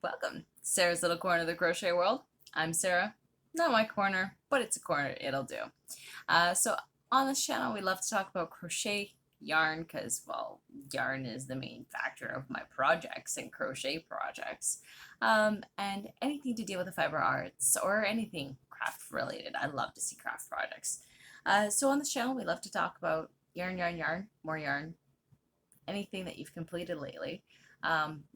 Welcome, Sarah's Little Corner of the Crochet World. I'm Sarah. Not my corner, but it's a corner. It'll do. So on this channel, we love to talk about crochet, yarn, because, well, yarn is the main factor of my projects and crochet projects, and anything to deal with the fiber arts or anything craft related. I love to see craft projects. So on this channel, we love to talk about yarn, more yarn, anything that you've completed lately.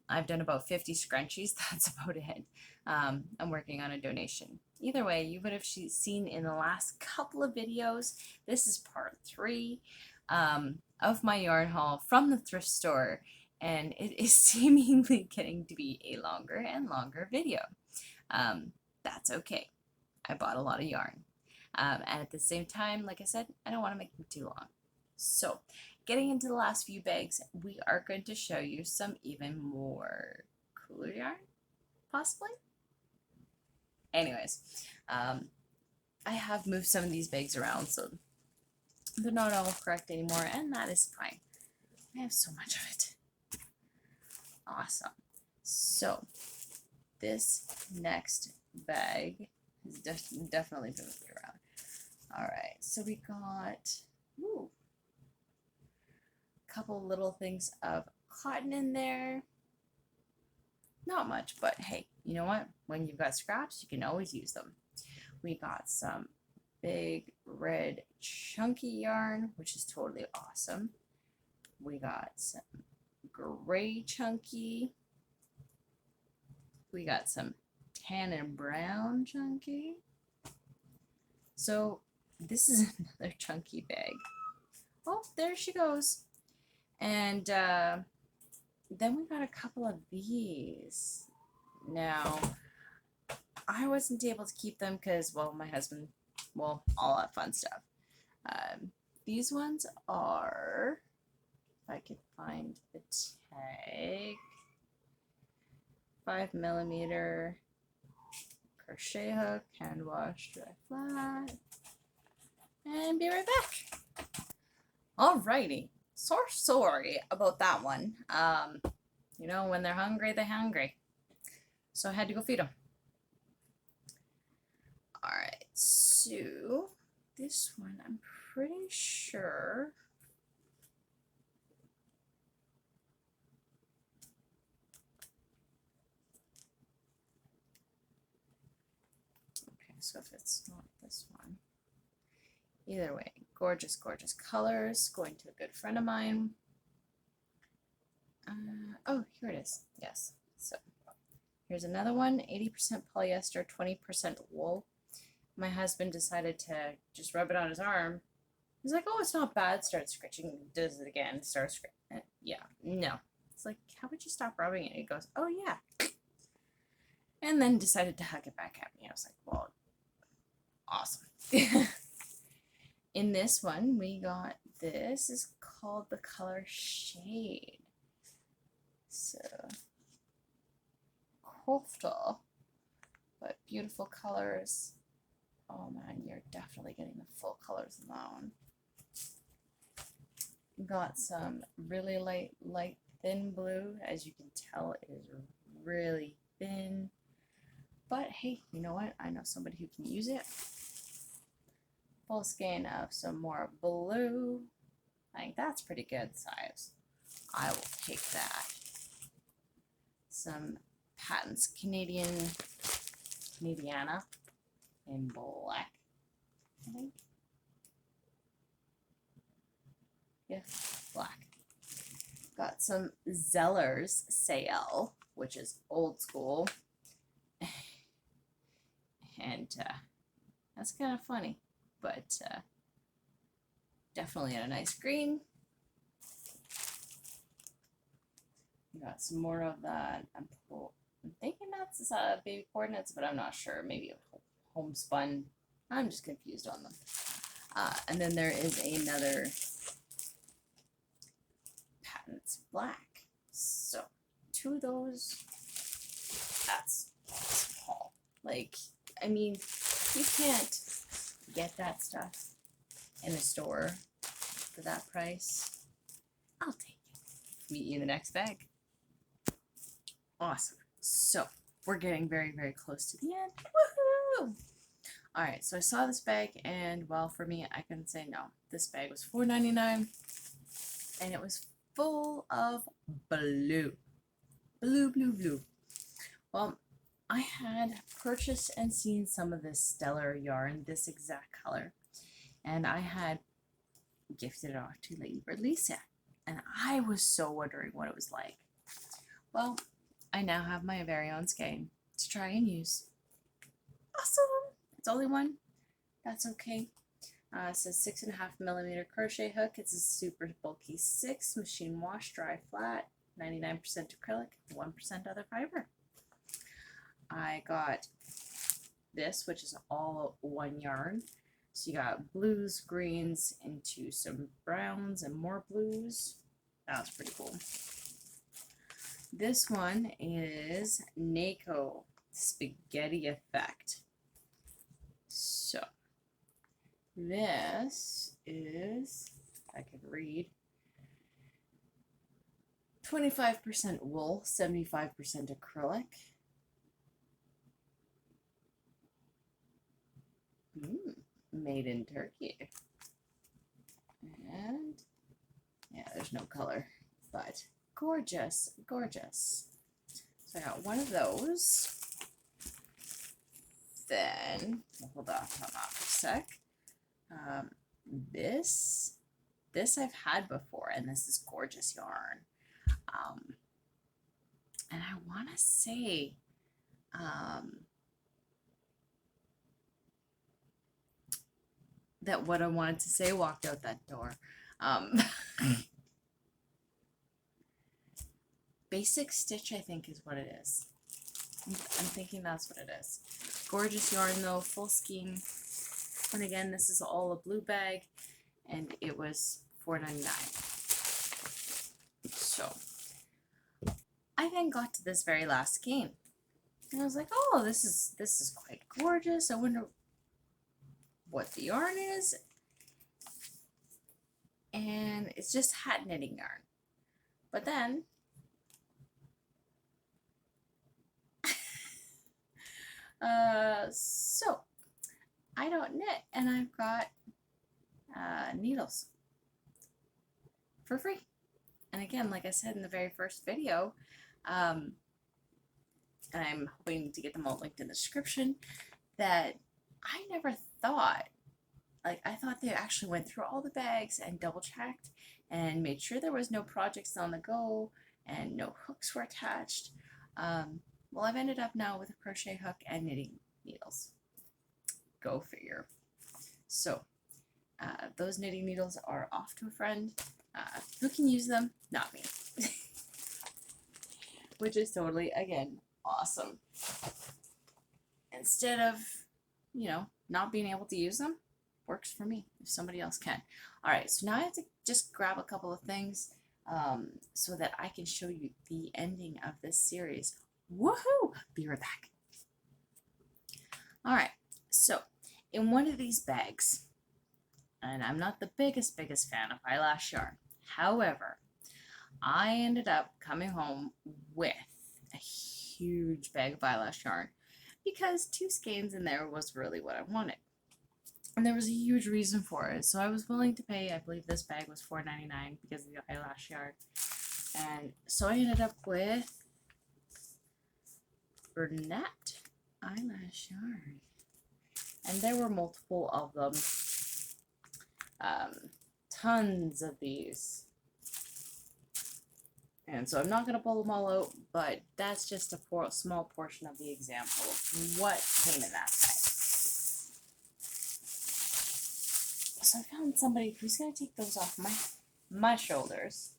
I've done about 50 scrunchies. That's about it. I'm working on a donation. Either way, you would have seen in the last couple of videos, this is part 3 of my yarn haul from the thrift store, and it is seemingly getting to be a longer and longer video. That's okay. I bought a lot of yarn. And at the same time, like I said, I don't want to make them too long. So, getting into the last few bags, we are going to show you some even more cooler yarn, possibly? Anyways, I have moved some of these bags around, so they're not all correct anymore, and that is fine. I have so much of it. Awesome. So, this next bag has definitely been moved around. Alright, so we got couple little things of cotton in there. Not much, but hey, you know what? When you've got scraps, you can always use them. We got some big red chunky yarn, which is totally awesome. We got some gray chunky. We got some tan and brown chunky. So this is another chunky bag. Oh, there she goes. And then we got a couple of these. Now, I wasn't able to keep them because, well, my husband, well, all that fun stuff. These ones are, if I could find the tag, 5mm crochet hook, hand wash, dry flat, and be right back. Alrighty. So sorry about that one. You know, when they're hungry, they're hungry. So I had to go feed them. Alright, so this one I'm pretty sure. Okay, so if it's not this one. Either way, gorgeous, gorgeous colors. Going to a good friend of mine. Oh, here it is. Yes. So here's another one. 80% polyester, 20% wool. My husband decided to just rub it on his arm. He's like, oh, it's not bad. Starts scratching. Does it again. Starts scratching. Yeah. No. It's like, how would you stop rubbing it? He goes, oh, yeah. And then decided to hug it back at me. I was like, well, awesome. In this one, we got, this is called the color Shade. So, croftal, but beautiful colors. Oh man, you're definitely getting the full colors in that one. Got some really light, thin blue. As you can tell, it is really thin. But hey, you know what? I know somebody who can use it. Full skein of some more blue. I think that's pretty good size. I will take that. Some Patents Canadiana in black, I think. Yeah, black. Got some Zeller's Sale, which is old school. And that's kind of funny. But definitely in a nice green. Got some more of that. I'm thinking that's baby coordinates, but I'm not sure. Maybe homespun. I'm just confused on them. And then there is another Patents Black. So 2 of those. That's small. Like, I mean, you can't get that stuff in a store for that price. I'll take it. Meet you in the next bag. Awesome. So we're getting very, very close to the end. Woohoo! Alright, so I saw this bag, and well, for me, I couldn't say no. This bag was $4.99, and it was full of blue. Blue, blue, blue. Well, I had purchased and seen some of this stellar yarn, this exact color, and I had gifted it off to Lady Bird Lisa, and I was so wondering what it was like. Well, I now have my very own skein to try and use. Awesome! It's only one. That's okay. It says 6.5mm crochet hook. It's a super bulky 6, machine wash, dry flat, 99% acrylic, 1% other fiber. I got this, which is all one yarn. So you got blues, greens, into some browns and more blues. That's pretty cool. This one is Nako Spaghetti Effect. So this is, if I could read, 25% wool, 75% acrylic. Made in Turkey. And yeah, there's no color, but gorgeous, gorgeous. So I got one of those. Then, hold on for a sec. This I've had before, and this is gorgeous yarn. And I want to say, that what I wanted to say walked out that door. Basic Stitch, I think, is what it is. I'm thinking that's what it is. Gorgeous yarn though, full skein. And again, this is all a blue bag, and it was $4.99. So I then got to this very last skein, and I was like, oh, this is quite gorgeous. I wonder what the yarn is. And it's just hat knitting yarn. But then so I don't knit, and I've got needles for free. And again, like I said in the very first video, and I'm hoping to get them all linked in the description, that I never thought, like, I thought they actually went through all the bags and double checked and made sure there was no projects on the go and no hooks were attached. Well, I've ended up now with a crochet hook and knitting needles. Go figure. So those knitting needles are off to a friend who can use them, not me. Which is totally, again, awesome. Instead of, you know, not being able to use them, works for me if somebody else can. Alright, so now I have to just grab a couple of things so that I can show you the ending of this series. Woohoo! Be right back. Alright, so in one of these bags, and I'm not the biggest fan of Eyelash Yarn, however, I ended up coming home with a huge bag of eyelash yarn because 2 skeins in there was really what I wanted. And there was a huge reason for it. So I was willing to pay, I believe this bag was $4.99 because of the eyelash yarn. And so I ended up with Bernat eyelash yarn. And there were multiple of them. Tons of these. And so I'm not going to pull them all out, but that's just a small portion of the example of what came in that bag. So I found somebody who's going to take those off my shoulders.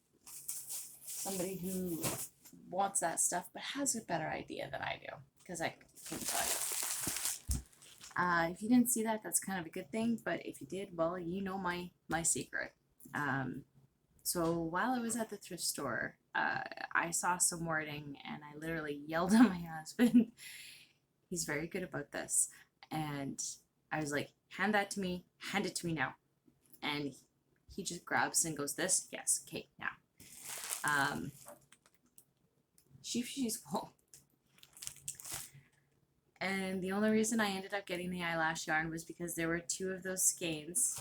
Somebody who wants that stuff but has a better idea than I do, because I couldn't tell you. If you didn't see that, that's kind of a good thing, but if you did, well, you know my secret. So while I was at the thrift store, I saw some wording, and I literally yelled at my husband. He's very good about this. And I was like, hand that to me, hand it to me now. And he just grabs and goes, this? Yes, okay, now. She's wool. And the only reason I ended up getting the eyelash yarn was because there were 2 of those skeins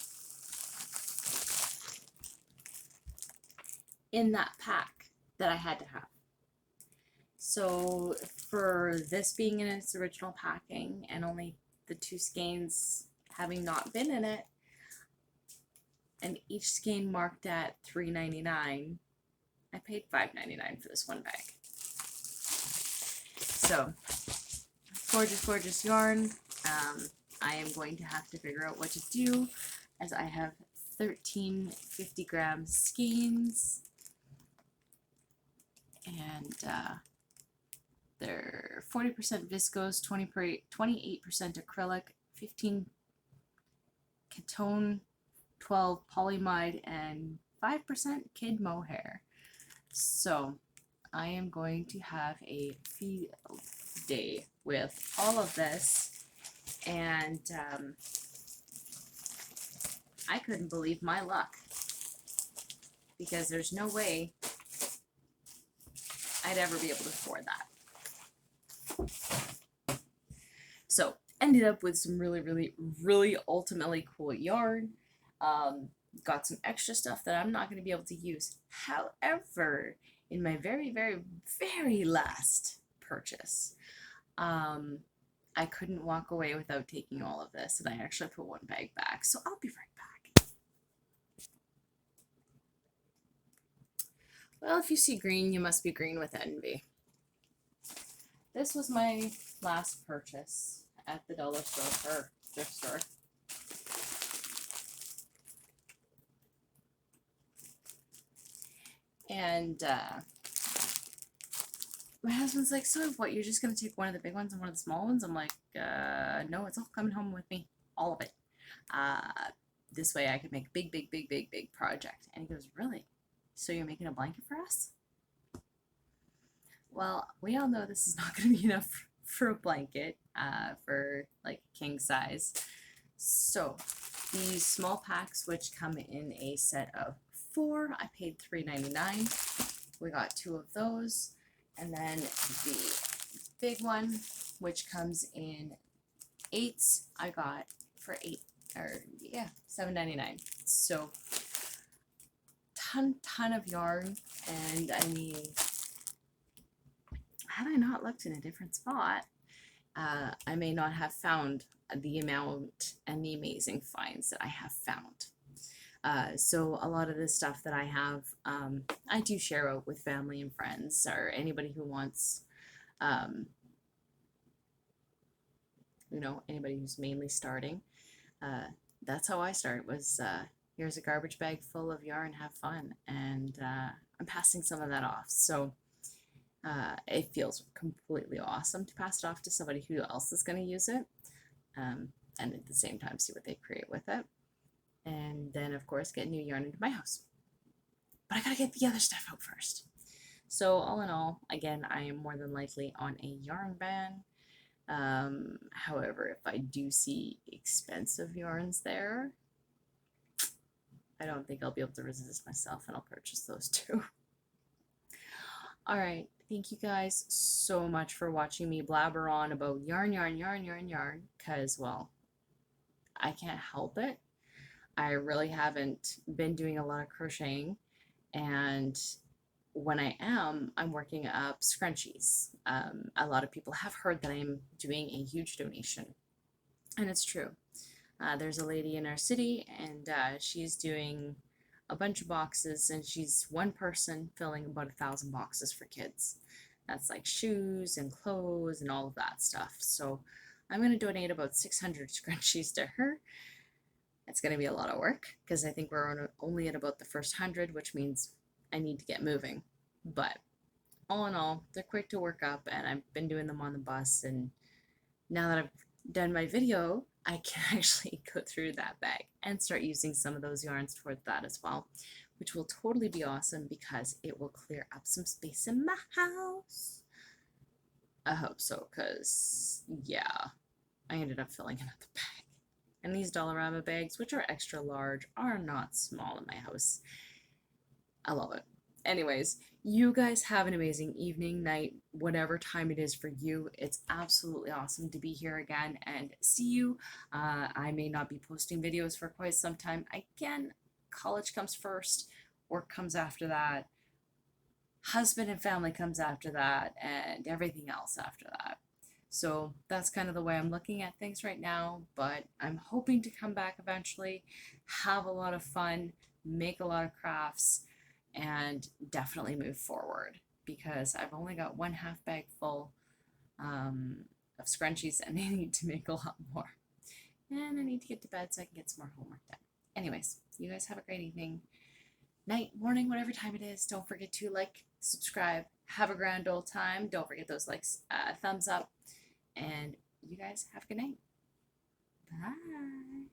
in that pack that I had to have. So for this being in its original packing and only the 2 skeins having not been in it, and each skein marked at $3.99, I paid $5.99 for this one bag. So gorgeous, gorgeous yarn. I am going to have to figure out what to do, as I have 13 50-gram skeins, and they're 40% viscose, 28% acrylic, 15 ketone, 12 polyamide, and 5% kid mohair. So I am going to have a field day with all of this, and I couldn't believe my luck, because there's no way I'd ever be able to afford that. So ended up with some really, really, really ultimately cool yarn. Got some extra stuff that I'm not going to be able to use. However, in my very, very, very last purchase, I couldn't walk away without taking all of this, and I actually put one bag back. So I'll be right back. Well, if you see green, you must be green with envy. This was my last purchase at the dollar store, or thrift store. And my husband's like, so what, you're just going to take one of the big ones and one of the small ones? I'm like, no, it's all coming home with me. All of it. This way I could make a big, big, big, big, big project. And he goes, really? So you're making a blanket for us? Well, we all know this is not going to be enough for a blanket, for like king size. So these small packs, which come in a set of 4, I paid $3.99. We got 2 of those. And then the big one, which comes in 8s, I got for $7.99. So ton of yarn, and I mean, had I not looked in a different spot, I may not have found the amount and the amazing finds that I have found. So a lot of the stuff that I have, I do share out with family and friends, or anybody who wants, you know, anybody who's mainly starting. That's how I started, was here's a garbage bag full of yarn, have fun, and I'm passing some of that off. So it feels completely awesome to pass it off to somebody who else is going to use it, and at the same time see what they create with it. And then, of course, get new yarn into my house. But I gotta get the other stuff out first. So all in all, again, I am more than likely on a yarn ban. However, if I do see expensive yarns there, I don't think I'll be able to resist myself, and I'll purchase those too. Alright, thank you guys so much for watching me blabber on about yarn, because, well, I can't help it. I really haven't been doing a lot of crocheting, and when I am, I'm working up scrunchies. A lot of people have heard that I'm doing a huge donation, and it's true. There's a lady in our city, and she's doing a bunch of boxes, and she's one person filling about 1,000 boxes for kids. That's like shoes and clothes and all of that stuff. So I'm going to donate about 600 scrunchies to her. It's going to be a lot of work, because I think we're only at about the first 100, which means I need to get moving. But all in all, they're quick to work up, and I've been doing them on the bus, and now that I've done my video, I can actually go through that bag and start using some of those yarns toward that as well, which will totally be awesome, because it will clear up some space in my house. I hope so, because, yeah, I ended up filling another bag. And these Dollarama bags, which are extra large, are not small in my house. I love it. Anyways, you guys have an amazing evening, night, whatever time it is for you. It's absolutely awesome to be here again and see you. I may not be posting videos for quite some time. Again, college comes first, work comes after that, husband and family comes after that, and everything else after that. So that's kind of the way I'm looking at things right now, but I'm hoping to come back eventually, have a lot of fun, make a lot of crafts, and definitely move forward because I've only got one half bag full of scrunchies and I need to make a lot more. And I need to get to bed so I can get some more homework done. Anyways, you guys have a great evening, night, morning, whatever time it is. Don't forget to like, subscribe, have a grand old time. Don't forget those likes, thumbs up, and you guys have a good night. Bye.